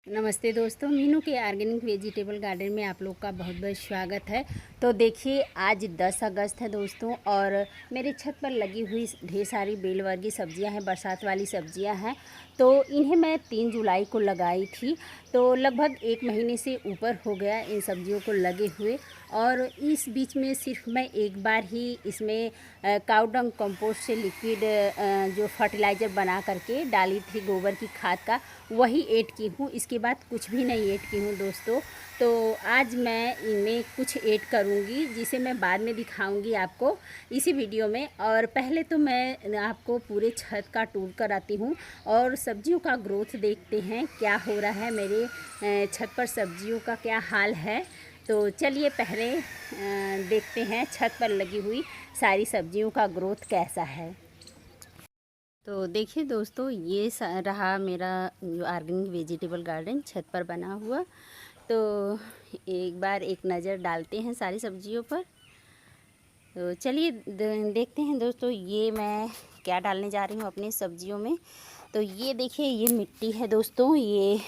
नमस्ते दोस्तों, मीनू के ऑर्गेनिक वेजिटेबल गार्डन में आप लोग का बहुत बहुत स्वागत है। तो देखिए, आज 10 अगस्त है दोस्तों, और मेरे छत पर लगी हुई ढेर सारी बेल वर्गीय सब्जियां हैं, बरसात वाली सब्जियां हैं। तो इन्हें मैं 3 जुलाई को लगाई थी, तो लगभग 1 महीने से ऊपर हो गया इन सब्जियों को लगे हुए। और इस बीच में सिर्फ मैं एक बार ही इसमें काऊ डंग कंपोस्ट से लिक्विड जो फर्टिलाइज़र बना करके डाली थी, गोबर की खाद का, वही ऐड की हूँ। इसके बाद कुछ भी नहीं ऐड की हूँ दोस्तों। तो आज मैं इनमें कुछ ऐड करूँगी, जिसे मैं बाद में दिखाऊँगी आपको इसी वीडियो में। और पहले तो मैं आपको पूरे छत का टूर कराती हूँ और सब्जियों का ग्रोथ देखते हैं, क्या हो रहा है मेरे छत पर, सब्जियों का क्या हाल है। तो चलिए पहले देखते हैं छत पर लगी हुई सारी सब्जियों का ग्रोथ कैसा है। तो देखिए दोस्तों, ये रहा मेरा जो ऑर्गेनिक वेजिटेबल गार्डन छत पर बना हुआ। तो एक बार एक नज़र डालते हैं सारी सब्जियों पर। तो चलिए देखते हैं दोस्तों, ये मैं क्या डालने जा रही हूँ अपनी सब्जियों में। तो ये देखिए, ये मिट्टी है दोस्तों। ये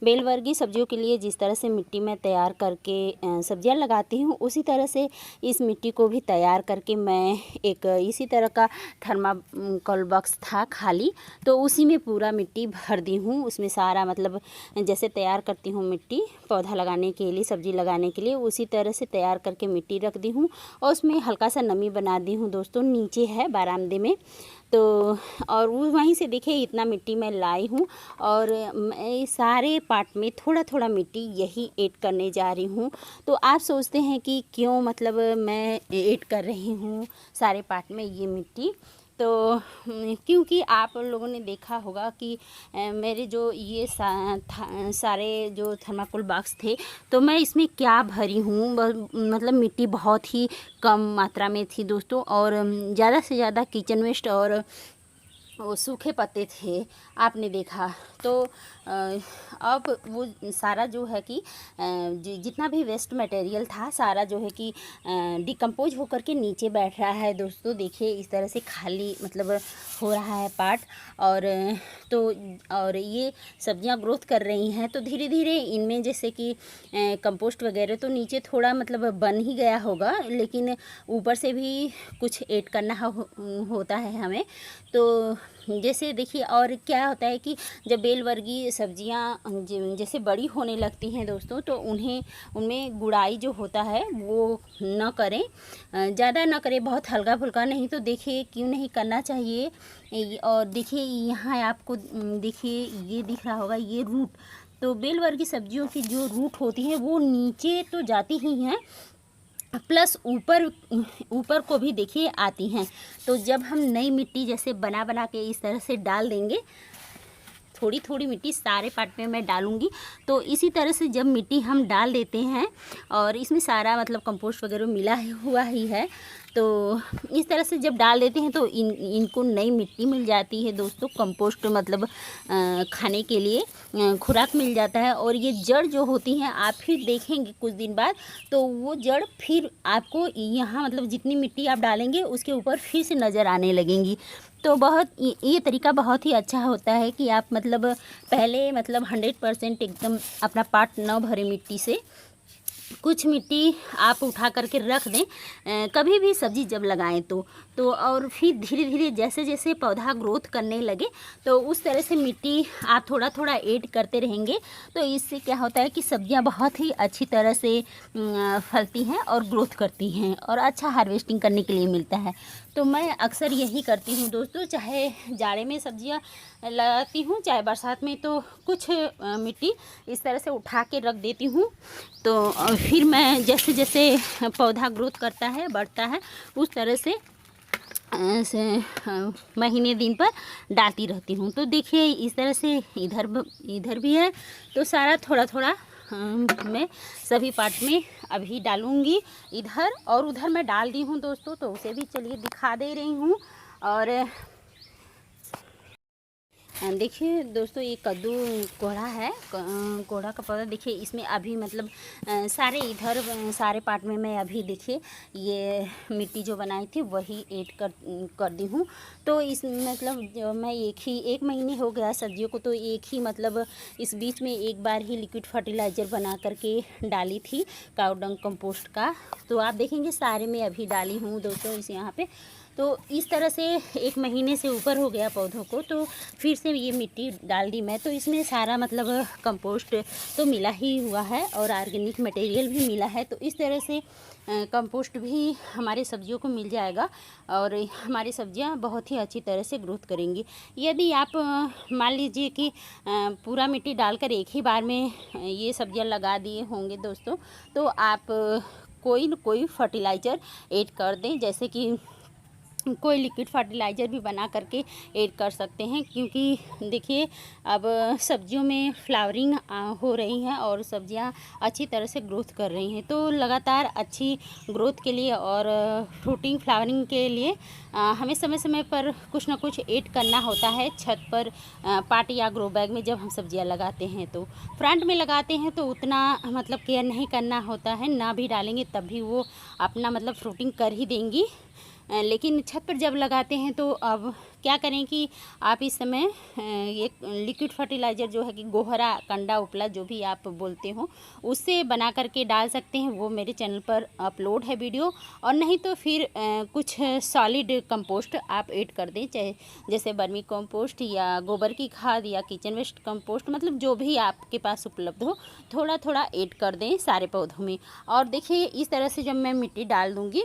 बेल वर्गीय सब्जियों के लिए जिस तरह से मिट्टी में तैयार करके सब्जियां लगाती हूँ, उसी तरह से इस मिट्टी को भी तैयार करके मैं एक इसी तरह का थर्माकोल बॉक्स था खाली, तो उसी में पूरा मिट्टी भर दी हूँ। उसमें सारा मतलब जैसे तैयार करती हूँ मिट्टी पौधा लगाने के लिए, सब्जी लगाने के लिए, उसी तरह से तैयार करके मिट्टी रख दी हूँ। और उसमें हल्का सा नमी बना दी हूँ दोस्तों, नीचे है बरामदे में। तो और वो वहीं से देखिए इतना मिट्टी मैं लाई हूँ, और मैं सारे पार्ट में थोड़ा थोड़ा मिट्टी यही ऐड करने जा रही हूँ। तो आप सोचते हैं कि क्यों मतलब मैं ऐड कर रही हूँ सारे पार्ट में ये मिट्टी। तो क्योंकि आप लोगों ने देखा होगा कि मेरे जो ये सारे जो थर्माकोल बॉक्स थे, तो मैं इसमें क्या भरी हूँ, मतलब मिट्टी बहुत ही कम मात्रा में थी दोस्तों। और ज़्यादा से ज़्यादा किचन वेस्ट और वो सूखे पत्ते थे, आपने देखा। तो अब वो सारा जो है कि जितना भी वेस्ट मटेरियल था, सारा जो है कि डिकम्पोज होकर के नीचे बैठ रहा है दोस्तों। देखिए इस तरह से खाली मतलब हो रहा है पार्ट। और तो और ये सब्जियां ग्रोथ कर रही हैं, तो धीरे धीरे इनमें जैसे कि कंपोस्ट वगैरह तो नीचे थोड़ा मतलब बन ही गया होगा, लेकिन ऊपर से भी कुछ ऐड करना होता है हमें। तो जैसे देखिए, और क्या होता है कि जब बेल वर्गीय सब्जियां जैसे बड़ी होने लगती हैं दोस्तों, तो उनमें गुड़ाई जो होता है वो न करें, ज़्यादा ना करें, बहुत हल्का फुल्का नहीं। तो देखिए क्यों नहीं करना चाहिए। और देखिए यहाँ आपको देखिए ये दिख रहा होगा, ये रूट। तो बेल वर्गीय सब्जियों की जो रूट होती हैं वो नीचे तो जाती ही हैं, प्लस ऊपर ऊपर को भी देखिए आती हैं। तो जब हम नई मिट्टी जैसे बना बना के इस तरह से डाल देंगे, थोड़ी थोड़ी मिट्टी सारे पार्ट में मैं डालूंगी। तो इसी तरह से जब मिट्टी हम डाल देते हैं, और इसमें सारा मतलब कंपोस्ट वगैरह मिला हुआ ही है, तो इस तरह से जब डाल देते हैं तो इनको नई मिट्टी मिल जाती है दोस्तों। कंपोस्ट मतलब खाने के लिए खुराक मिल जाता है। और ये जड़ जो होती हैं, आप फिर देखेंगे कुछ दिन बाद, तो वो जड़ फिर आपको यहाँ मतलब जितनी मिट्टी आप डालेंगे उसके ऊपर फिर से नज़र आने लगेंगी। तो बहुत ये तरीका बहुत ही अच्छा होता है कि आप मतलब पहले मतलब 100% एकदम अपना पार्ट न भरे मिट्टी से, कुछ मिट्टी आप उठा करके रख दें कभी भी सब्ज़ी जब लगाएं तो और फिर धीरे धीरे जैसे जैसे पौधा ग्रोथ करने लगे, तो उस तरह से मिट्टी आप थोड़ा थोड़ा ऐड करते रहेंगे। तो इससे क्या होता है कि सब्जियां बहुत ही अच्छी तरह से फलती हैं और ग्रोथ करती हैं, और अच्छा हार्वेस्टिंग करने के लिए मिलता है। तो मैं अक्सर यही करती हूँ दोस्तों, चाहे जाड़े में सब्जियां लगाती हूँ चाहे बरसात में। तो कुछ मिट्टी इस तरह से उठा के रख देती हूँ। तो फिर मैं जैसे जैसे पौधा ग्रोथ करता है, बढ़ता है, उस तरह से महीने दिन पर डालती रहती हूँ। तो देखिए इस तरह से इधर भी है, तो सारा थोड़ा थोड़ा मैं सभी पार्ट में अभी डालूँगी। इधर और उधर मैं डाल दी हूँ दोस्तों, तो उसे भी चलिए दिखा दे रही हूँ। और देखिए दोस्तों, ये कद्दू कोहड़ा है। कोहड़ा का पौधा देखिए, इसमें अभी मतलब सारे इधर सारे पार्ट में मैं अभी देखिए ये मिट्टी जो बनाई थी वही ऐड कर दी हूँ। तो इस मतलब जो मैं एक महीने हो गया सब्जियों को, तो एक ही मतलब इस बीच में एक बार ही लिक्विड फर्टिलाइज़र बना करके डाली थी काऊ डंग कंपोस्ट का। तो आप देखेंगे सारे में अभी डाली हूँ दोस्तों इस यहाँ पे। तो इस तरह से एक महीने से ऊपर हो गया पौधों को, तो फिर से ये मिट्टी डाल दी मैं। तो इसमें सारा मतलब कंपोस्ट तो मिला ही हुआ है और ऑर्गेनिक मटेरियल भी मिला है। तो इस तरह से कंपोस्ट भी हमारे सब्जियों को मिल जाएगा और हमारी सब्जियां बहुत ही अच्छी तरह से ग्रोथ करेंगी। यदि आप मान लीजिए कि पूरा मिट्टी डालकर एक ही बार में ये सब्जियां लगा दिए होंगे दोस्तों, तो आप कोई न कोई फर्टिलाइज़र ऐड कर दें, जैसे कि कोई लिक्विड फर्टिलाइज़र भी बना करके ऐड कर सकते हैं। क्योंकि देखिए अब सब्जियों में फ्लावरिंग हो रही है और सब्जियां अच्छी तरह से ग्रोथ कर रही हैं। तो लगातार अच्छी ग्रोथ के लिए और फ्रूटिंग फ्लावरिंग के लिए हमें समय समय पर कुछ ना कुछ ऐड करना होता है। छत पर पाट या ग्रो बैग में जब हम सब्जियां लगाते हैं, तो फ्रंट में लगाते हैं तो उतना मतलब केयर नहीं करना होता है, ना भी डालेंगे तब भी वो अपना मतलब फ्रूटिंग कर ही देंगी। लेकिन छत पर जब लगाते हैं तो अब क्या करें कि आप इस समय एक लिक्विड फर्टिलाइज़र जो है कि गोहरा कंडा उपला जो भी आप बोलते हो, उससे बना करके डाल सकते हैं। वो मेरे चैनल पर अपलोड है वीडियो। और नहीं तो फिर कुछ सॉलिड कंपोस्ट आप ऐड कर दें, चाहे जैसे बर्मी कंपोस्ट या गोबर की खाद या किचन वेस्ट कंपोस्ट, मतलब जो भी आपके पास उपलब्ध हो थोड़ा थोड़ा ऐड कर दें सारे पौधों में। और देखिए इस तरह से जब मैं मिट्टी डाल दूँगी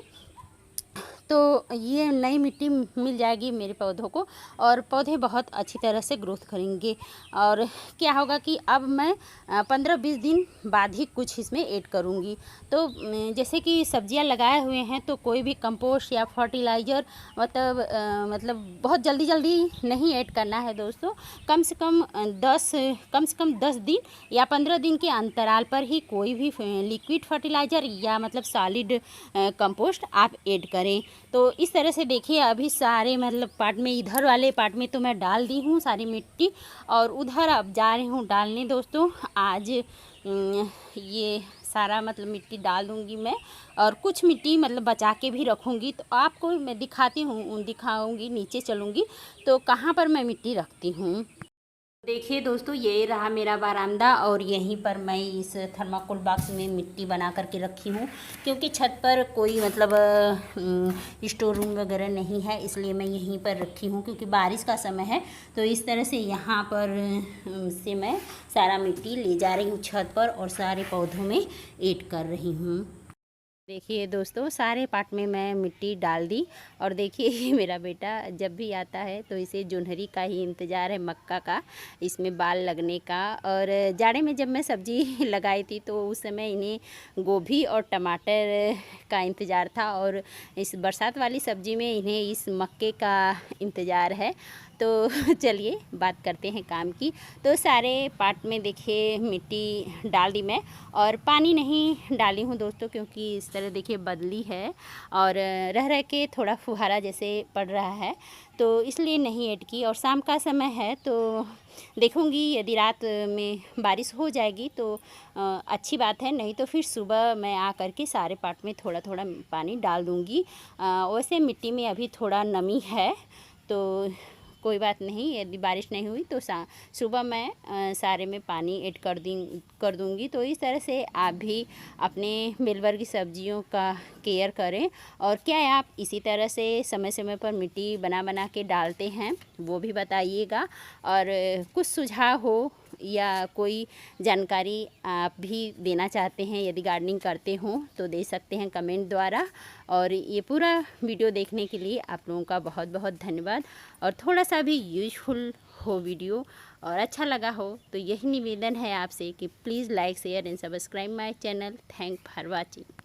तो ये नई मिट्टी मिल जाएगी मेरे पौधों को और पौधे बहुत अच्छी तरह से ग्रोथ करेंगे। और क्या होगा कि अब मैं 15-20 दिन बाद ही कुछ इसमें ऐड करूँगी। तो जैसे कि सब्जियां लगाए हुए हैं तो कोई भी कंपोस्ट या फर्टिलाइज़र मतलब बहुत जल्दी जल्दी नहीं ऐड करना है दोस्तों। कम से कम 10 दिन या 15 दिन के अंतराल पर ही कोई भी लिक्विड फर्टिलाइज़र या मतलब सॉलिड कंपोस्ट आप ऐड करें। तो इस तरह से देखिए अभी सारे मतलब पार्ट में, इधर वाले पार्ट में तो मैं डाल दी हूँ सारी मिट्टी और उधर अब जा रही हूँ डालने दोस्तों। आज ये सारा मतलब मिट्टी डाल दूँगी मैं और कुछ मिट्टी मतलब बचा के भी रखूँगी। तो आपको मैं दिखाऊँगी, नीचे चलूँगी तो कहाँ पर मैं मिट्टी रखती हूँ। देखिए दोस्तों, ये रहा मेरा बरामदा और यहीं पर मैं इस थर्माकोल बॉक्स में मिट्टी बना करके रखी हूँ। क्योंकि छत पर कोई मतलब स्टोर रूम वगैरह नहीं है, इसलिए मैं यहीं पर रखी हूँ। क्योंकि बारिश का समय है तो इस तरह से यहाँ पर से मैं सारा मिट्टी ले जा रही हूँ छत पर और सारे पौधों में ऐड कर रही हूँ। देखिए दोस्तों, सारे पार्ट में मैं मिट्टी डाल दी और देखिए ये मेरा बेटा जब भी आता है तो इसे जोन्हरी का ही इंतज़ार है, मक्का का, इसमें बाल लगने का। और जाड़े में जब मैं सब्ज़ी लगाई थी तो उस समय इन्हें गोभी और टमाटर का इंतज़ार था और इस बरसात वाली सब्ज़ी में इन्हें इस मक्के का इंतज़ार है। तो चलिए बात करते हैं काम की। तो सारे पार्ट में देखिए मिट्टी डाल दी मैं और पानी नहीं डाली हूँ दोस्तों, क्योंकि इस तरह देखिए बदली है और रह रह के थोड़ा फुहारा जैसे पड़ रहा है, तो इसलिए नहीं ऐड की। और शाम का समय है तो देखूँगी यदि रात में बारिश हो जाएगी तो अच्छी बात है, नहीं तो फिर सुबह मैं आ कर के सारे पार्ट में थोड़ा थोड़ा पानी डाल दूँगी। वैसे मिट्टी में अभी थोड़ा नमी है तो कोई बात नहीं, यदि बारिश नहीं हुई तो सुबह मैं सारे में पानी ऐड कर दूँगी। तो इस तरह से आप भी अपने बेलवर की सब्जियों का केयर करें। और क्या आप इसी तरह से समय समय पर मिट्टी बना बना के डालते हैं वो भी बताइएगा। और कुछ सुझाव हो या कोई जानकारी आप भी देना चाहते हैं, यदि गार्डनिंग करते हो तो दे सकते हैं कमेंट द्वारा। और ये पूरा वीडियो देखने के लिए आप लोगों का बहुत बहुत धन्यवाद। और थोड़ा सा भी यूजफुल हो वीडियो और अच्छा लगा हो तो यही निवेदन है आपसे कि please like share and subscribe my channel. Thank for watching.